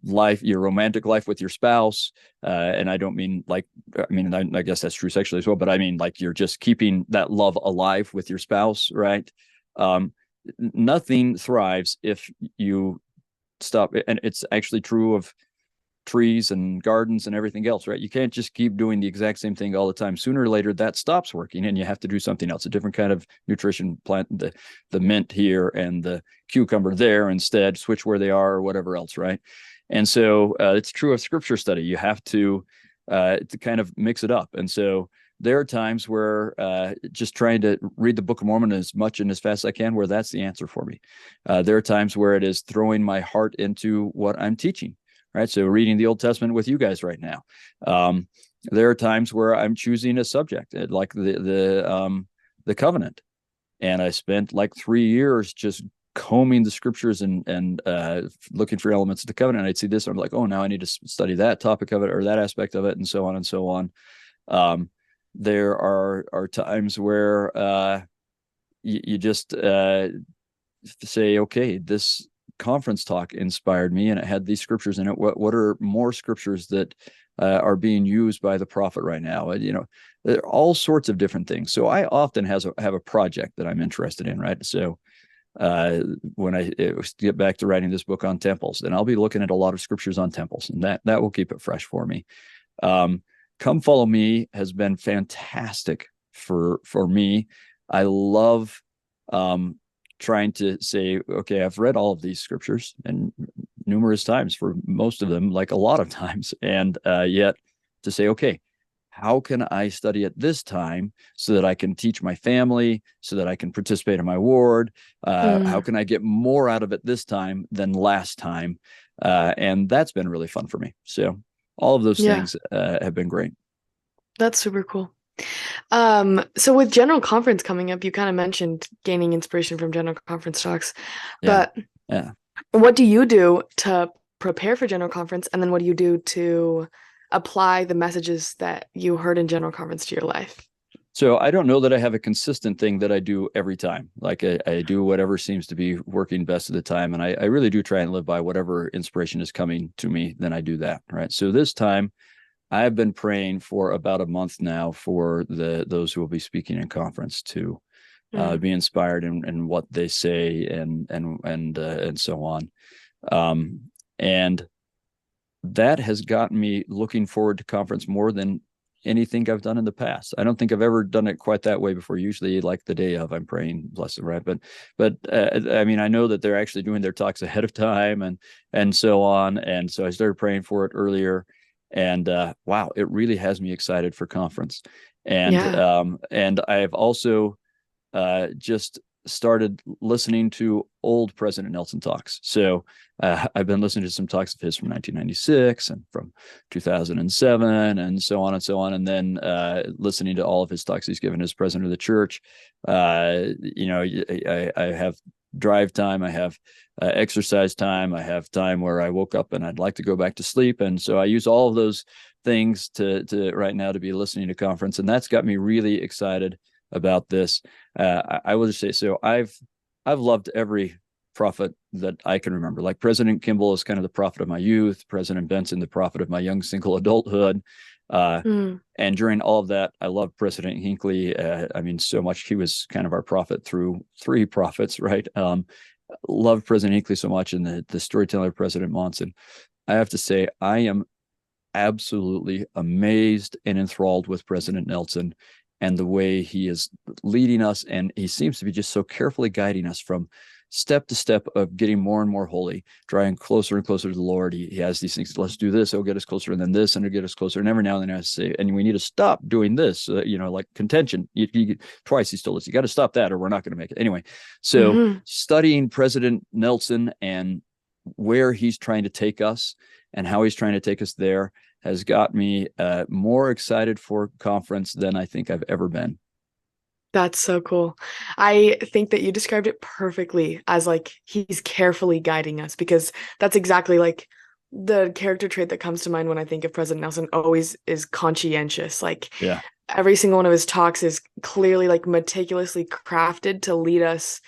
life, your romantic life with your spouse. And I don't mean like, I mean, I guess that's true sexually as well, but I mean, like, you're just keeping that love alive with your spouse, right? Nothing thrives if you stop. And it's actually true of trees and gardens and everything else, right? You can't just keep doing the exact same thing all the time. Sooner or later, that stops working and you have to do something else, a different kind of nutrition, plant the mint here and the cucumber there instead, switch where they are or whatever else, right? And so it's true of scripture study. You have to to kind of mix it up. And so there are times where just trying to read the Book of Mormon as much and as fast as I can, where that's the answer for me. There are times where it is throwing my heart into what I'm teaching, right? So reading the Old Testament with you guys right now. There are times where I'm choosing a subject, like the covenant, and I spent like 3 years just combing the scriptures and looking for elements of the covenant. And I'd see this, and I'm like, oh, now I need to study that topic of it or that aspect of it, and so on and so on. There are times where you just say, okay, this conference talk inspired me, and it had these scriptures in it. What are more scriptures that are being used by the prophet right now? There are all sorts of different things. So I often have a project that I'm interested in, right? So when I get back to writing this book on temples, then I'll be looking at a lot of scriptures on temples, and that will keep it fresh for me. Come Follow Me has been fantastic for me. I love trying to say, okay, I've read all of these scriptures and numerous times, for most of them, like a lot of times, and yet to say, okay, how can I study at this time so that I can teach my family, so that I can participate in my ward? How can I get more out of it this time than last time? And that's been really fun for me. So all of those Yeah, things have been great. that's super cool. So with General Conference coming up, you kind of mentioned gaining inspiration from General Conference talks, Yeah. but Yeah. what do you do to prepare for General Conference? And then what do you do to apply the messages that you heard in General Conference to your life? So I don't know that I have a consistent thing that I do every time. Like I do whatever seems to be working best at the time. And I really do try and live by whatever inspiration is coming to me, then I do that. Right. So this time I've been praying for about a month now for those who will be speaking in conference to Mm, be inspired in what they say and so on. And that has gotten me looking forward to conference more than anything I've done in the past. I don't think I've ever done it quite that way before. Usually, like the day of, I'm praying, bless them, right? But I mean, I know that they're actually doing their talks ahead of time and so on. And so I started praying for it earlier, and wow, it really has me excited for conference. yeah. And I've also just started listening to old President Nelson talks. So I've been listening to some talks of his from 1996 and from 2007 and so on and so on. And then listening to all of his talks he's given as president of the church. I have drive time. I have exercise time. I have time where I woke up and I'd like to go back to sleep. And so I use all of those things to right now to be listening to conference. And that's got me really excited about this. I will just say, so I've loved every prophet that I can remember. Like President Kimball is kind of the prophet of my youth, President Benson, the prophet of my young single adulthood. Mm, And during all of that, I loved President Hinckley. I mean, so much. He was kind of our prophet through three prophets, right? Loved President Hinckley so much, and the storyteller President Monson. I have to say, I am absolutely amazed and enthralled with President Nelson and the way he is leading us. And he seems to be just so carefully guiding us from step to step of getting more and more holy, drawing closer and closer to the Lord. He has these things. Let's do this. It'll get us closer. And then this, and it'll get us closer. And every now and then I say, and we need to stop doing this, like contention. Twice he's told us, you got to stop that or we're not going to make it. Anyway, so hmm studying President Nelson and where he's trying to take us and how he's trying to take us there has got me more excited for conference than I think I've ever been. That's so cool. I think that you described it perfectly as like he's carefully guiding us because that's exactly like the character trait that comes to mind when I think of President Nelson always is conscientious. Like Yeah. every single one of his talks is clearly like meticulously crafted to lead us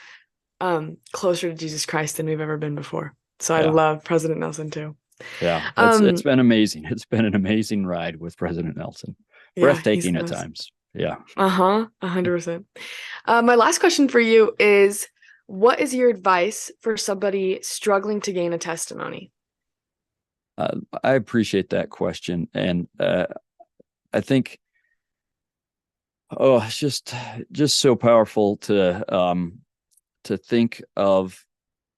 closer to Jesus Christ than we've ever been before. So I Yeah. love President Nelson too. Yeah. It's Um been amazing. It's been an amazing ride with President Nelson. yeah, he's Breathtaking the at best. times. Yeah. Uh-huh, 100%. My last question for you is, what is your advice for somebody struggling to gain a testimony? I appreciate that question. And I think, it's just so powerful to think of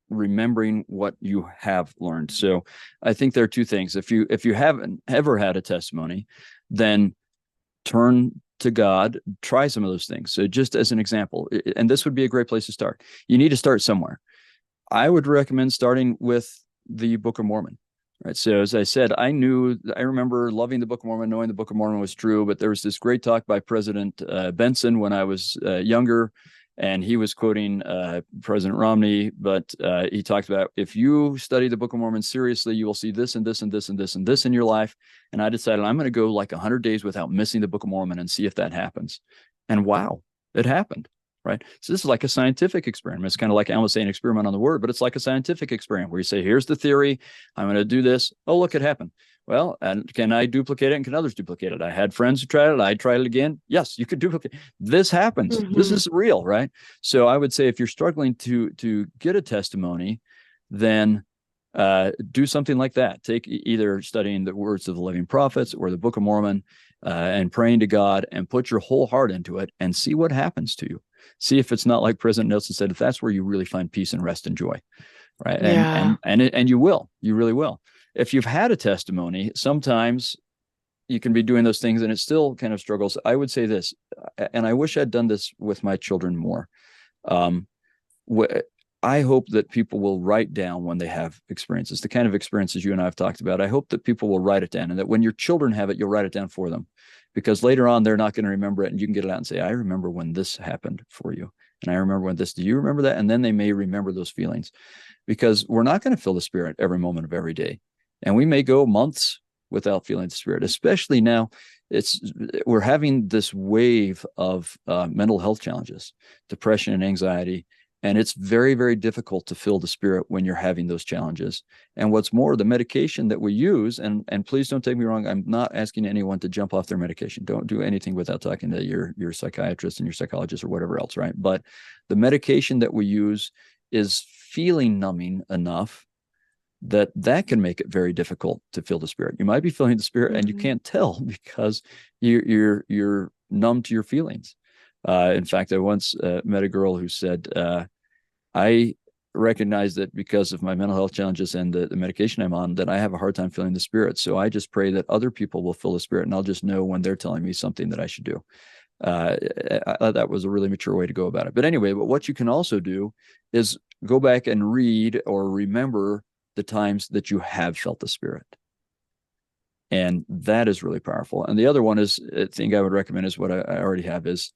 remembering what you have learned. So I think there are two things. If you haven't ever had a testimony, then turn to God, try some of those things. So just as an example, and this would be a great place to start. You need to start somewhere. I would recommend starting with the Book of Mormon. Right. So as I said, I remember loving the Book of Mormon, knowing the Book of Mormon was true, but there was this great talk by President Benson when I was younger, and he was quoting President Romney, but he talked about, if you study the Book of Mormon seriously, you will see this and this and this and this and this in your life. And I decided I'm going to go like 100 days without missing the Book of Mormon and see if that happens. And wow, it happened. Right. So this is like a scientific experiment. It's kind of like Alma saying experiment on the word, but it's like a scientific experiment where you say, here's the theory. I'm going to do this. Oh, look, it happened. Well, and can I duplicate it, and can others duplicate it? I had friends who tried it. I tried it again. Yes, you could duplicate. This happens. This Mm-hmm. is real, right? So I would say if you're struggling to get a testimony, then do something like that. Take either studying the words of the living prophets or the Book of Mormon and praying to God, and put your whole heart into it and see what happens to you. See if it's not like President Nelson said, if that's where you really find peace and rest and joy, right? Yeah. And you really will. If you've had a testimony, sometimes you can be doing those things and it still kind of struggles. I would say this, and I wish I'd done this with my children more. Um, I hope that people will write down when they have experiences, the kind of experiences you and I have talked about. I hope that people will write it down, and that when your children have it, you'll write it down for them, because later on they're not going to remember it, and you can get it out and say, I remember when this happened for you. And I remember when this, do you remember that? And then they may remember those feelings, because we're not going to feel the Spirit every moment of every day. And we may go months without feeling the Spirit, especially now. We're having this wave of mental health challenges, depression and anxiety, and it's very, very difficult to feel the Spirit when you're having those challenges. And what's more, the medication that we use, and please don't take me wrong, I'm not asking anyone to jump off their medication. Don't do anything without talking to your psychiatrist and your psychologist or whatever else, right? But the medication that we use is feeling numbing enough that can make it very difficult to feel the Spirit. You might be feeling the Spirit and you Mm-hmm. can't tell because you're numb to your feelings. In fact, I once met a girl who said, I recognize that because of my mental health challenges and the medication I'm on, that I have a hard time feeling the Spirit. So I just pray that other people will feel the Spirit, and I'll just know when they're telling me something that I should do. That was a really mature way to go about it. But anyway, but what you can also do is go back and read or remember the times that you have felt the Spirit. And that is really powerful. And the other one is, a thing I would recommend, is what I already have, is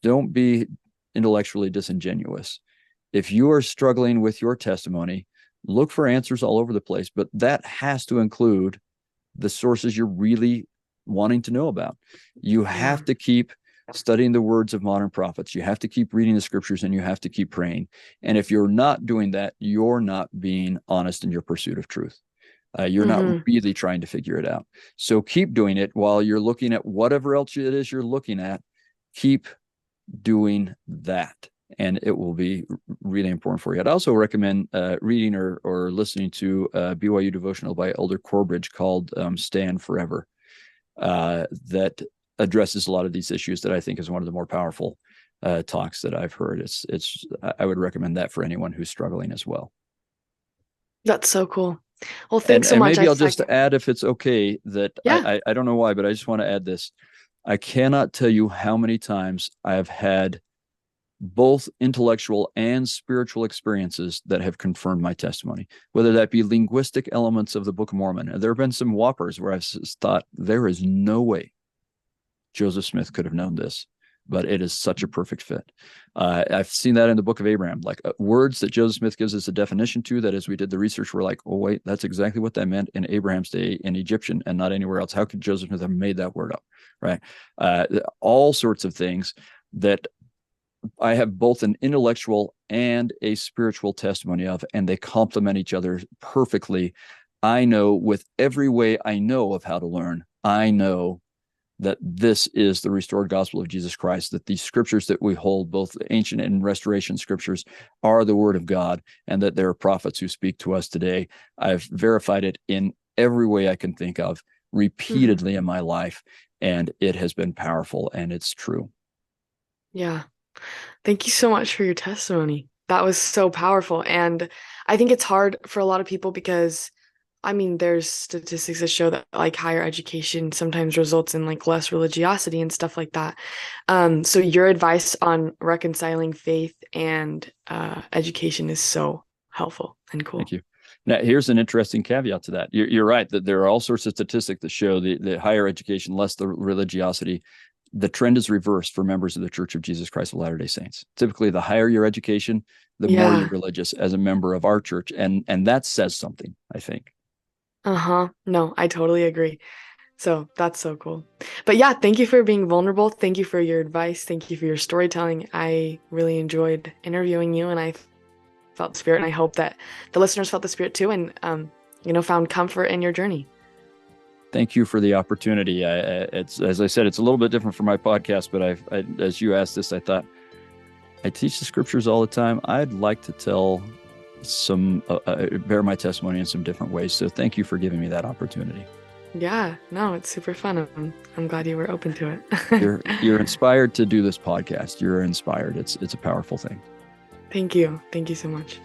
don't be intellectually disingenuous. If you are struggling with your testimony, look for answers all over the place, but that has to include the sources you're really wanting to know about. You Yeah. have to keep studying the words of modern prophets. You have to keep reading the scriptures, and you have to keep praying. And if you're not doing that, you're not being honest in your pursuit of truth. You're not Mm-hmm. really trying to figure it out. So keep doing it while you're looking at whatever else it is you're looking at. Keep doing that, and it will be really important for you. I'd also recommend reading or listening to a BYU devotional by Elder Corbridge called Stand Forever, that addresses a lot of these issues, that I think is one of the more powerful talks that I've heard. I would recommend that for anyone who's struggling as well. That's so cool. Well, And thanks so and much. maybe I I'll just second. add, if it's okay, that Yeah. I don't know why, but I just want to add this. I cannot tell you how many times I have had both intellectual and spiritual experiences that have confirmed my testimony, whether that be linguistic elements of the Book of Mormon. And there have been some whoppers where I've thought, there is no way Joseph Smith could have known this, but it is such a perfect fit. I've seen that in the Book of Abraham, like words that Joseph Smith gives us a definition to, that as we did the research, we're like, oh, wait, that's exactly what that meant in Abraham's day in Egyptian and not anywhere else. How could Joseph Smith have made that word up, right? All sorts of things that I have both an intellectual and a spiritual testimony of, and they complement each other perfectly. I know, with every way I know of how to learn, I know that this is the restored gospel of Jesus Christ, that these scriptures that we hold, both ancient and restoration scriptures, are the word of God, and that there are prophets who speak to us today. I've verified it in every way I can think of, Mm-hmm. repeatedly in my life, and it has been powerful, and it's true. Yeah. Thank you so much for your testimony. That was so powerful. And I think it's hard for a lot of people because, I mean, there's statistics that show that like higher education sometimes results in like less religiosity and stuff like that. So your advice on reconciling faith and education is so helpful and Thank cool. you. Now, here's an interesting caveat to that. You're right that there are all sorts of statistics that show the higher education, less the religiosity. The trend is reversed for members of the Church of Jesus Christ of Latter-day Saints. Typically, the higher your education, the more you're Yeah. religious as a member of our church, and that says something, I think. Uh-huh. No, I totally agree. So that's so cool. But yeah, thank you for being vulnerable. Thank you for your advice. Thank you for your storytelling. I really enjoyed interviewing you and I felt the spirit and I hope that the listeners felt the spirit too and found comfort in your journey. Thank you for the opportunity. It's, as I said, it's a little bit different from my podcast, but as you asked this, I thought I teach the scriptures all the time. I'd like to tell bear my testimony in some different ways. So thank you for giving me that opportunity. Yeah, no, it's super fun. I'm glad you were open to it. You're inspired to do this podcast. You're inspired. It's a powerful thing. Thank you. Thank you so much.